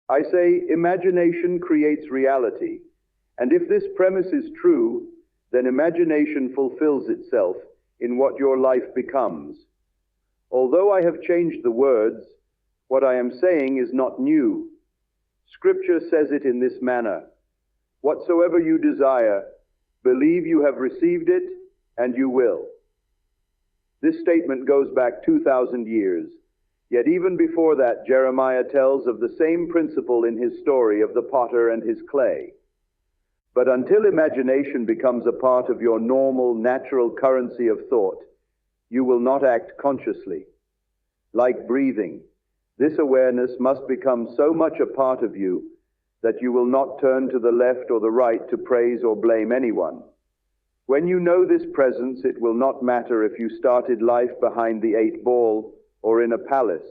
I say imagination creates reality, and if this premise is true, then imagination fulfills itself in what your life becomes. Although I have changed the words, what I am saying is not new. Scripture says it in this manner: whatsoever you desire, believe you have received it, and you will. This statement goes back 2,000 years. Yet even before that, Jeremiah tells of the same principle in his story of the potter and his clay. But until imagination becomes a part of your normal, natural currency of thought, you will not act consciously. Like breathing, this awareness must become so much a part of you that you will not turn to the left or the right to praise or blame anyone. When you know this presence, it will not matter if you started life behind the 8-ball or in a palace,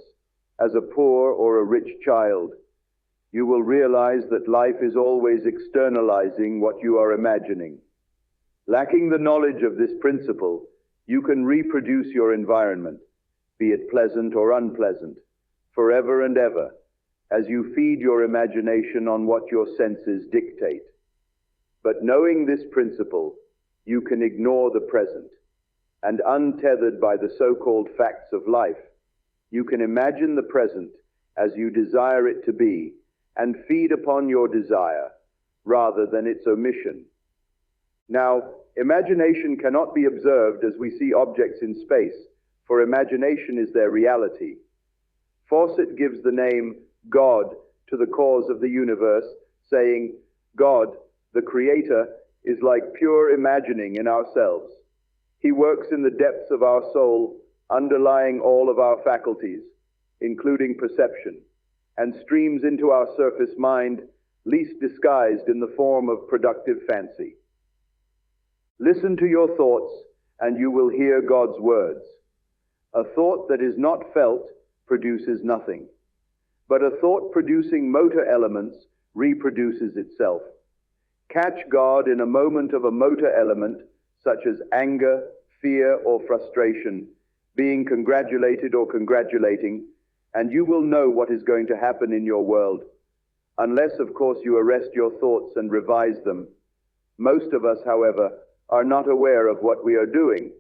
as a poor or a rich child. You will realize that life is always externalizing what you are imagining. Lacking the knowledge of this principle, you can reproduce your environment, be it pleasant or unpleasant, forever and ever, as you feed your imagination on what your senses dictate. But knowing this principle, you can ignore the present, and untethered by the so-called facts of life, you can imagine the present as you desire it to be, and feed upon your desire, rather than its omission. Now, imagination cannot be observed as we see objects in space, for imagination is their reality. Fawcett gives the name God to the cause of the universe, saying, God, the Creator, is like pure imagining in ourselves. He works in the depths of our soul, underlying all of our faculties, including perception, and streams into our surface mind, least disguised in the form of productive fancy. Listen to your thoughts, and you will hear God's words. A thought that is not felt produces nothing, but a thought producing motor elements reproduces itself. Catch God in a moment of a motor element, such as anger, fear, or frustration, being congratulated or congratulating, and you will know what is going to happen in your world. Unless, of course, you arrest your thoughts and revise them. Most of us, however, are not aware of what we are doing,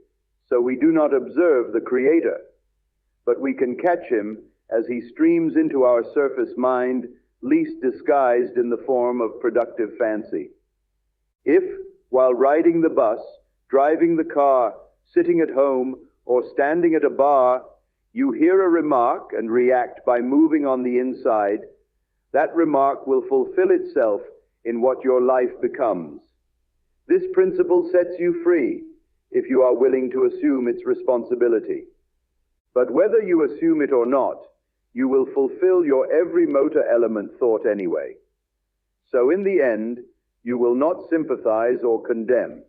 so we do not observe the Creator. But we can catch him as he streams into our surface mind, least disguised in the form of productive fancy. If, while riding the bus, driving the car, sitting at home, or standing at a bar, you hear a remark and react by moving on the inside, that remark will fulfill itself in what your life becomes. This principle sets you free if you are willing to assume its responsibility. But whether you assume it or not, you will fulfill your every motor element thought anyway. So in the end, you will not sympathize or condemn,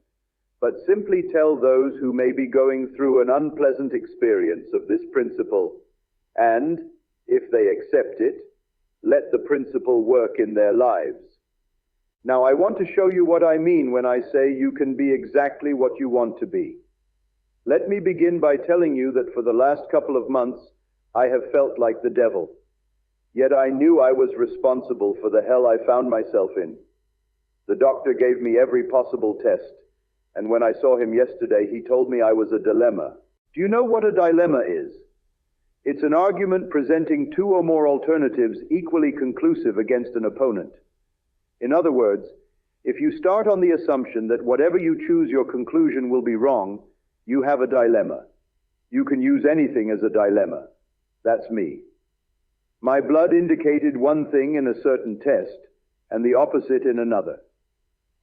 but simply tell those who may be going through an unpleasant experience of this principle, and, if they accept it, let the principle work in their lives. Now, I want to show you what I mean when I say you can be exactly what you want to be. Let me begin by telling you that for the last couple of months, I have felt like the devil. Yet I knew I was responsible for the hell I found myself in. The doctor gave me every possible test, and when I saw him yesterday, he told me I was a dilemma. Do you know what a dilemma is? It's an argument presenting two or more alternatives equally conclusive against an opponent. In other words, if you start on the assumption that whatever you choose, your conclusion will be wrong, you have a dilemma. You can use anything as a dilemma. That's me. My blood indicated one thing in a certain test, and the opposite in another.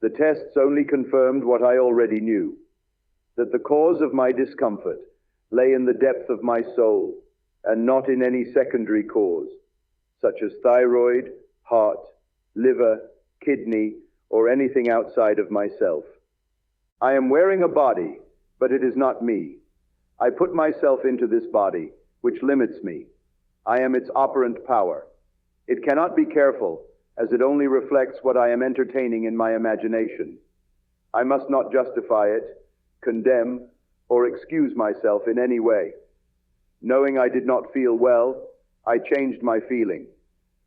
The tests only confirmed what I already knew, that the cause of my discomfort lay in the depth of my soul, and not in any secondary cause, such as thyroid, heart, liver, kidney, or anything outside of myself. I am wearing a body, but it is not me. I put myself into this body, which limits me. I am its operant power. It cannot be careful, as it only reflects what I am entertaining in my imagination. I must not justify it, condemn, or excuse myself in any way. Knowing I did not feel well, I changed my feeling.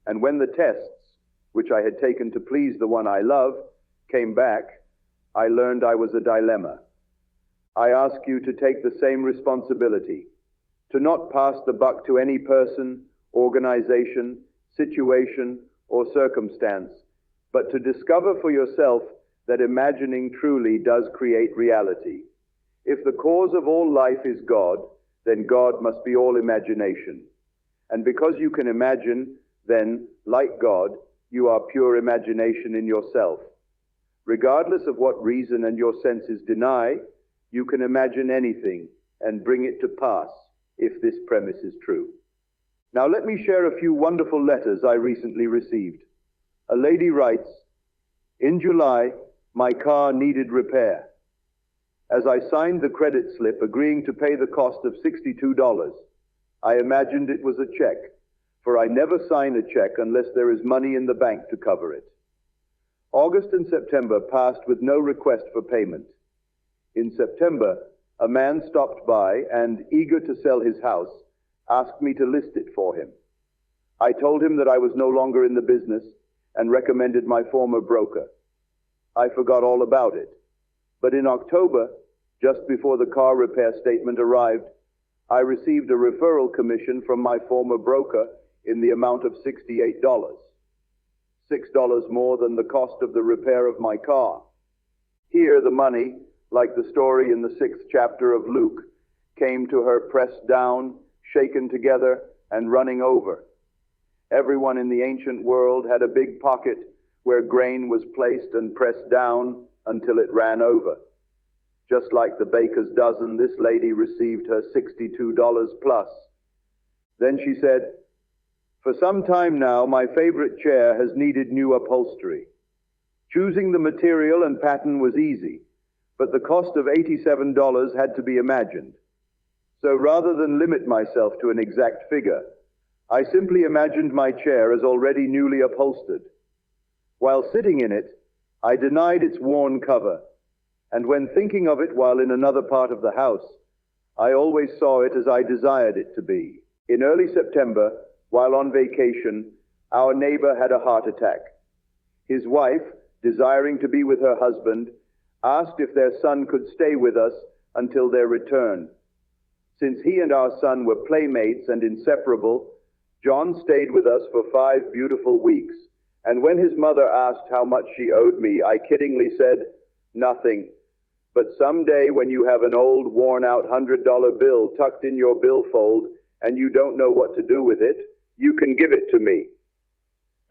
And when the tests, which I had taken to please the one I love, came back, I learned I was a dilemma. I ask you to take the same responsibility, to not pass the buck to any person, organization, situation, or circumstance, but to discover for yourself that imagining truly does create reality. If the cause of all life is God, then God must be all imagination. And because you can imagine, then, like God, you are pure imagination in yourself. Regardless of what reason and your senses deny, you can imagine anything and bring it to pass if this premise is true. Now let me share a few wonderful letters I recently received. A lady writes, "In July, my car needed repair. As I signed the credit slip agreeing to pay the cost of $62, I imagined it was a check, for I never sign a check unless there is money in the bank to cover it. August and September passed with no request for payment. In September, a man stopped by and, eager to sell his house, asked me to list it for him. I told him that I was no longer in the business and recommended my former broker. I forgot all about it. But in October, just before the car repair statement arrived, I received a referral commission from my former broker in the amount of $68. $6 more than the cost of the repair of my car. Here the money, like the story in the 6th chapter of Luke, came to her pressed down, shaken together, and running over. Everyone in the ancient world had a big pocket where grain was placed and pressed down until it ran over. Just like the baker's dozen, this lady received her $62 plus. Then she said, "For some time now, my favorite chair has needed new upholstery. Choosing the material and pattern was easy, but the cost of $87 had to be imagined. So rather than limit myself to an exact figure, I simply imagined my chair as already newly upholstered. While sitting in it, I denied its worn cover, and when thinking of it while in another part of the house, I always saw it as I desired it to be. In early September, while on vacation, our neighbor had a heart attack. His wife, desiring to be with her husband, asked if their son could stay with us until their return. Since he and our son were playmates and inseparable, John stayed with us for 5 beautiful weeks, and when his mother asked how much she owed me, I kiddingly said, "Nothing. But someday when you have an old, worn-out $100 bill tucked in your billfold and you don't know what to do with it, you can give it to me."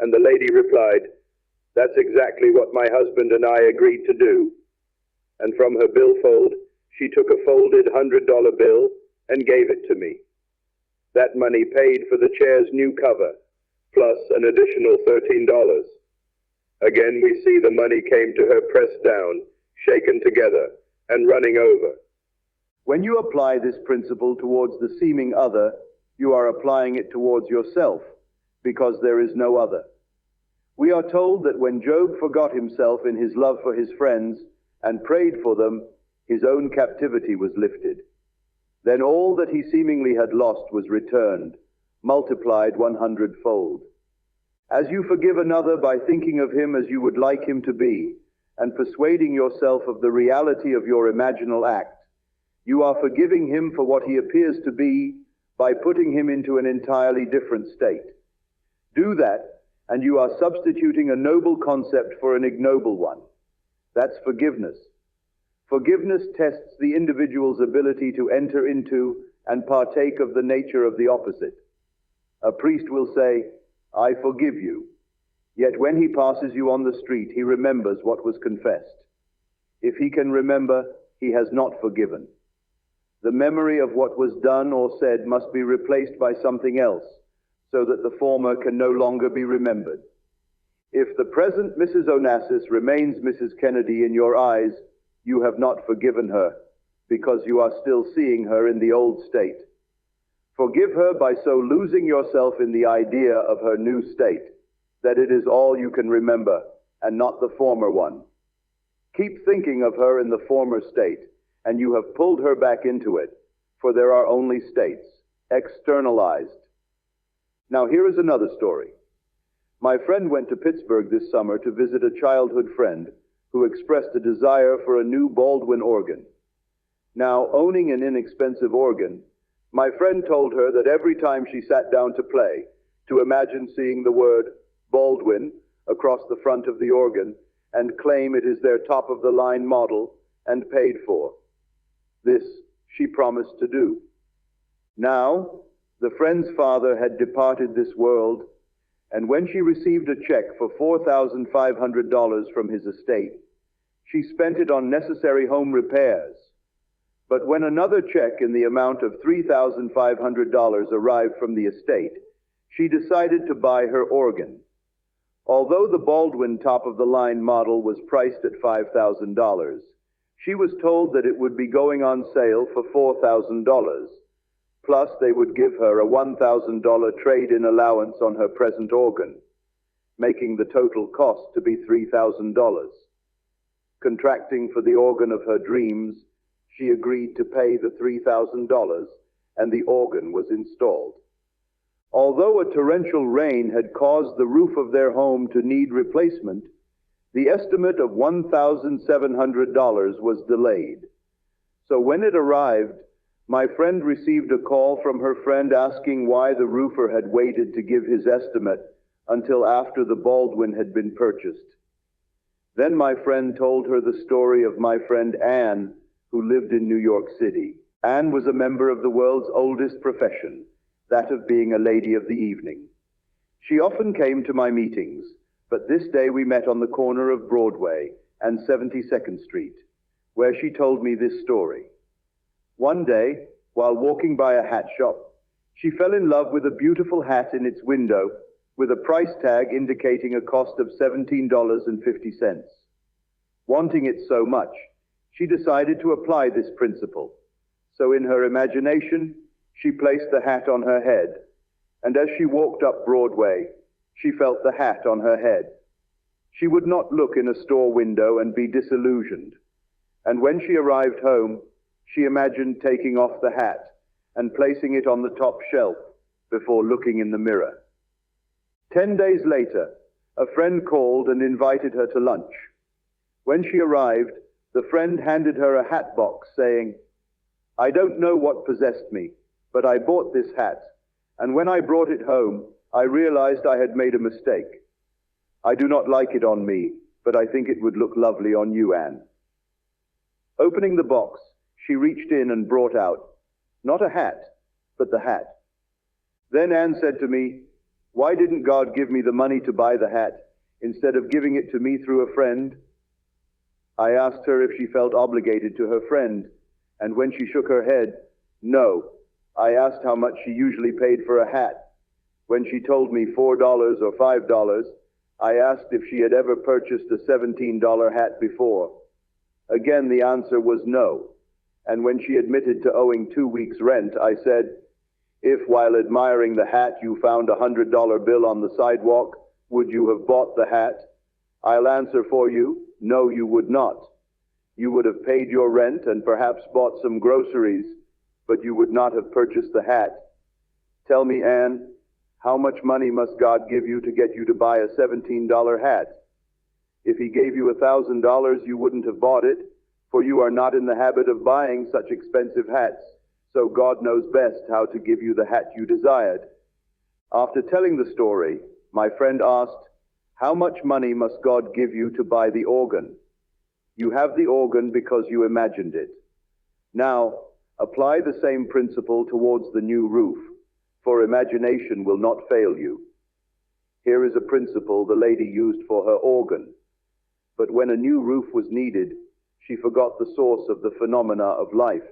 And the lady replied, "That's exactly what my husband and I agreed to do." And from her billfold, she took a folded $100 bill and gave it to me. That money paid for the chair's new cover, plus an additional $13. Again, we see the money came to her pressed down, shaken together, and running over. When you apply this principle towards the seeming other, you are applying it towards yourself, because there is no other. We are told that when Job forgot himself in his love for his friends and prayed for them, his own captivity was lifted. Then all that he seemingly had lost was returned, multiplied 100-fold. As you forgive another by thinking of him as you would like him to be, and persuading yourself of the reality of your imaginal act, you are forgiving him for what he appears to be by putting him into an entirely different state. Do that, and you are substituting a noble concept for an ignoble one. That's forgiveness. Forgiveness tests the individual's ability to enter into and partake of the nature of the opposite. A priest will say, "I forgive you," yet when he passes you on the street, he remembers what was confessed. If he can remember, he has not forgiven. The memory of what was done or said must be replaced by something else, so that the former can no longer be remembered. If the present Mrs. Onassis remains Mrs. Kennedy in your eyes, you have not forgiven her, because you are still seeing her in the old state. Forgive her by so losing yourself in the idea of her new state, that it is all you can remember, and not the former one. Keep thinking of her in the former state, and you have pulled her back into it, for there are only states, externalized. Now here is another story. My friend went to Pittsburgh this summer to visit a childhood friend who expressed a desire for a new Baldwin organ. Now, owning an inexpensive organ, my friend told her that every time she sat down to play, to imagine seeing the word Baldwin across the front of the organ and claim it is their top-of-the-line model and paid for. This she promised to do. Now, the friend's father had departed this world, and when she received a check for $4,500 from his estate, she spent it on necessary home repairs. But when another check in the amount of $3,500 arrived from the estate, she decided to buy her organ. Although the Baldwin top-of-the-line model was priced at $5,000, she was told that it would be going on sale for $4,000. Plus, they would give her a $1,000 trade-in allowance on her present organ, making the total cost to be $3,000. Contracting for the organ of her dreams, she agreed to pay the $3,000, and the organ was installed. Although a torrential rain had caused the roof of their home to need replacement, the estimate of $1,700 was delayed. So when it arrived, my friend received a call from her friend asking why the roofer had waited to give his estimate until after the Baldwin had been purchased. Then my friend told her the story of my friend Anne, who lived in New York City. Anne was a member of the world's oldest profession, that of being a lady of the evening. She often came to my meetings, but this day we met on the corner of Broadway and 72nd Street, where she told me this story. One day, while walking by a hat shop, she fell in love with a beautiful hat in its window with a price tag indicating a cost of $17.50. Wanting it so much, she decided to apply this principle. So in her imagination, she placed the hat on her head, and as she walked up Broadway, she felt the hat on her head. She would not look in a store window and be disillusioned. And when she arrived home, she imagined taking off the hat and placing it on the top shelf before looking in the mirror. 10 days later, a friend called and invited her to lunch. When she arrived, the friend handed her a hat box saying, "I don't know what possessed me, but I bought this hat, and when I brought it home, I realized I had made a mistake. I do not like it on me, but I think it would look lovely on you, Anne." Opening the box, she reached in and brought out, not a hat, but the hat. Then Anne said to me, "Why didn't God give me the money to buy the hat instead of giving it to me through a friend?" I asked her if she felt obligated to her friend, and when she shook her head, no. I asked how much she usually paid for a hat. When she told me $4 or $5, I asked if she had ever purchased a $17 hat before. Again, the answer was no. And when she admitted to owing 2 weeks' rent, I said, "If while admiring the hat you found a $100 bill on the sidewalk, would you have bought the hat?" I'll answer for you, no, you would not. You would have paid your rent and perhaps bought some groceries, but you would not have purchased the hat. Tell me, Anne, how much money must God give you to get you to buy a $17 hat? If he gave you $1,000, you wouldn't have bought it, for you are not in the habit of buying such expensive hats, so God knows best how to give you the hat you desired. After telling the story, my friend asked, "How much money must God give you to buy the organ?" You have the organ because you imagined it. Now, apply the same principle towards the new roof, for imagination will not fail you. Here is a principle the lady used for her organ. But when a new roof was needed, she forgot the source of the phenomena of life.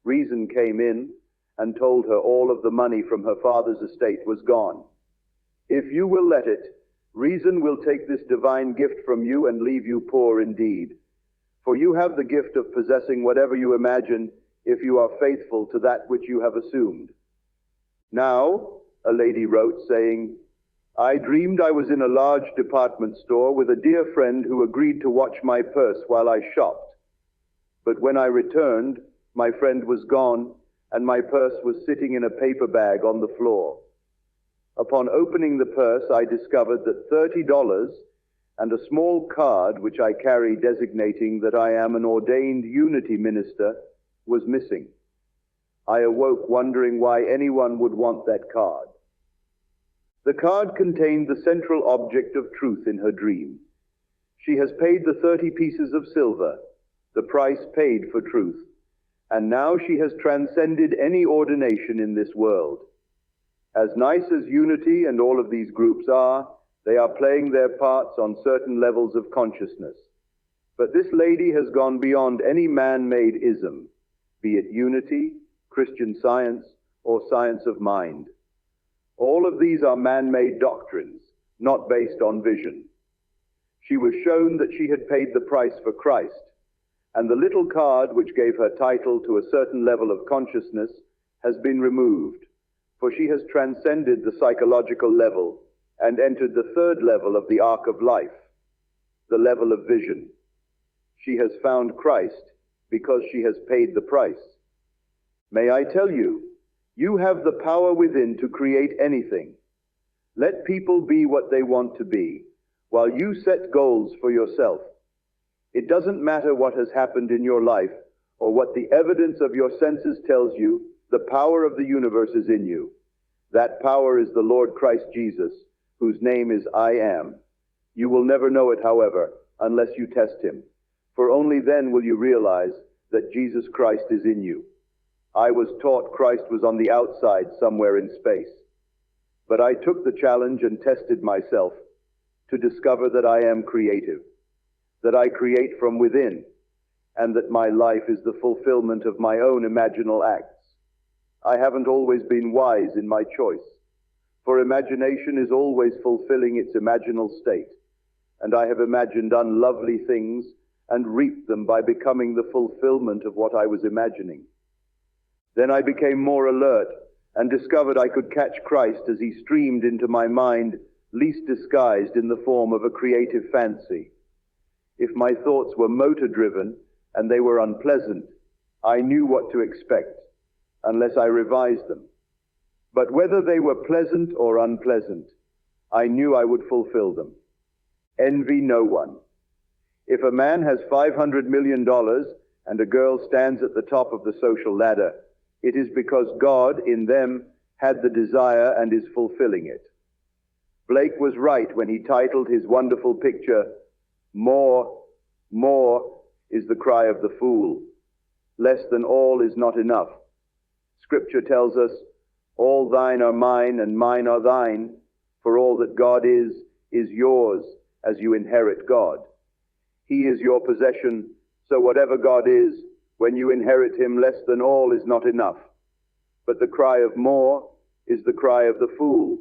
Reason came in and told her all of the money from her father's estate was gone. If you will let it, reason will take this divine gift from you and leave you poor indeed. For you have the gift of possessing whatever you imagine if you are faithful to that which you have assumed. Now, a lady wrote saying, "I dreamed I was in a large department store with a dear friend who agreed to watch my purse while I shopped. But when I returned, my friend was gone, and my purse was sitting in a paper bag on the floor. Upon opening the purse, I discovered that $30 and a small card which I carry designating that I am an ordained unity minister was missing. I awoke wondering why anyone would want that card. The card contained the central object of truth in her dream. She has paid the 30 pieces of silver, the price paid for truth, and now she has transcended any ordination in this world. As nice as unity and all of these groups are, they are playing their parts on certain levels of consciousness. But this lady has gone beyond any man-made ism, be it unity, Christian Science, or science of mind. All of these are man-made doctrines, not based on vision. She was shown that she had paid the price for Christ, and the little card which gave her title to a certain level of consciousness has been removed, for she has transcended the psychological level and entered the third level of the arc of life, the level of vision. She has found Christ because she has paid the price. May I tell you, you have the power within to create anything. Let people be what they want to be, while you set goals for yourself. It doesn't matter what has happened in your life, or what the evidence of your senses tells you, the power of the universe is in you. That power is the Lord Christ Jesus, whose name is I Am. You will never know it, however, unless you test him, for only then will you realize that Jesus Christ is in you. I was taught Christ was on the outside somewhere in space, but I took the challenge and tested myself to discover that I am creative, that I create from within, and that my life is the fulfillment of my own imaginal acts. I haven't always been wise in my choice, for imagination is always fulfilling its imaginal state, and I have imagined unlovely things and reaped them by becoming the fulfillment of what I was imagining. Then I became more alert and discovered I could catch Christ as he streamed into my mind, least disguised in the form of a creative fancy. If my thoughts were motor-driven and they were unpleasant, I knew what to expect, unless I revised them. But whether they were pleasant or unpleasant, I knew I would fulfill them. Envy no one. If a man has $500 million and a girl stands at the top of the social ladder, it is because God in them had the desire and is fulfilling it. Blake was right when he titled his wonderful picture, More, More is the cry of the fool. Less than all is not enough. Scripture tells us, all thine are mine and mine are thine, for all that God is yours as you inherit God. He is your possession, so whatever God is, when you inherit him, less than all is not enough. But the cry of more is the cry of the fool,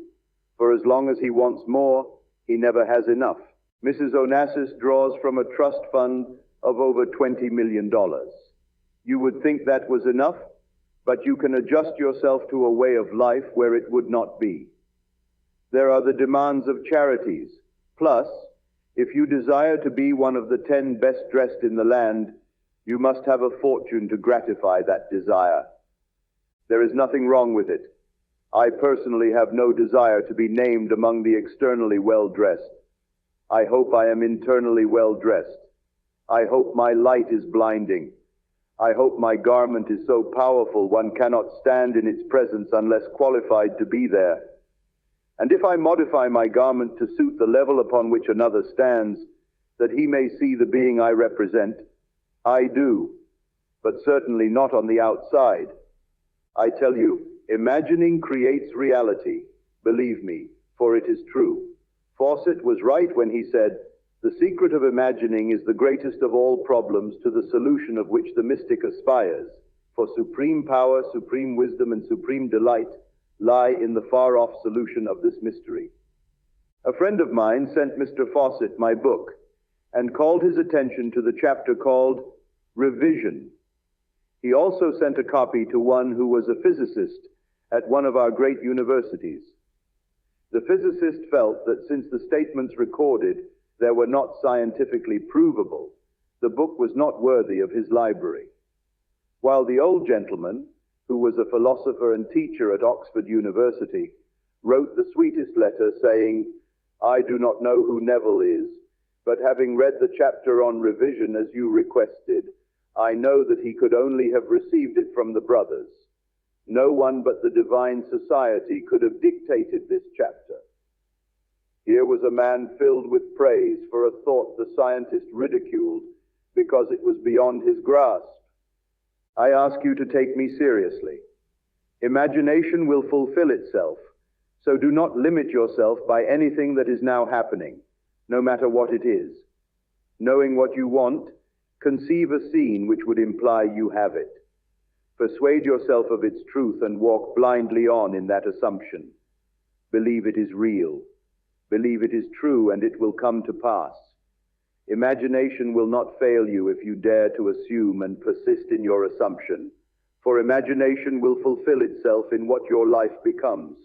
for as long as he wants more, he never has enough. Mrs. Onassis draws from a trust fund of over $20 million. You would think that was enough, but you can adjust yourself to a way of life where it would not be. There are the demands of charities. Plus, if you desire to be one of the 10 best dressed in the land, you must have a fortune to gratify that desire. There is nothing wrong with it. I personally have no desire to be named among the externally well-dressed. I hope I am internally well-dressed. I hope my light is blinding. I hope my garment is so powerful one cannot stand in its presence unless qualified to be there. And if I modify my garment to suit the level upon which another stands, that he may see the being I represent, I do, but certainly not on the outside. I tell you, imagining creates reality. Believe me, for it is true. Fawcett was right when he said, the secret of imagining is the greatest of all problems, to the solution of which the mystic aspires. For supreme power, supreme wisdom, and supreme delight lie in the far-off solution of this mystery. A friend of mine sent Mr. Fawcett my book and called his attention to the chapter called Revision. He also sent a copy to one who was a physicist at one of our great universities. The physicist felt that since the statements recorded there were not scientifically provable, the book was not worthy of his library. While the old gentleman, who was a philosopher and teacher at Oxford University, wrote the sweetest letter saying, "I do not know who Neville is, but having read the chapter on revision as you requested, I know that he could only have received it from the brothers. No one but the Divine Society could have dictated this chapter." Here was a man filled with praise for a thought the scientist ridiculed because it was beyond his grasp. I ask you to take me seriously. Imagination will fulfill itself, so do not limit yourself by anything that is now happening, no matter what it is. Knowing what you want, conceive a scene which would imply you have it. Persuade yourself of its truth and walk blindly on in that assumption. Believe it is real. Believe it is true, and it will come to pass. Imagination will not fail you if you dare to assume and persist in your assumption, for imagination will fulfill itself in what your life becomes.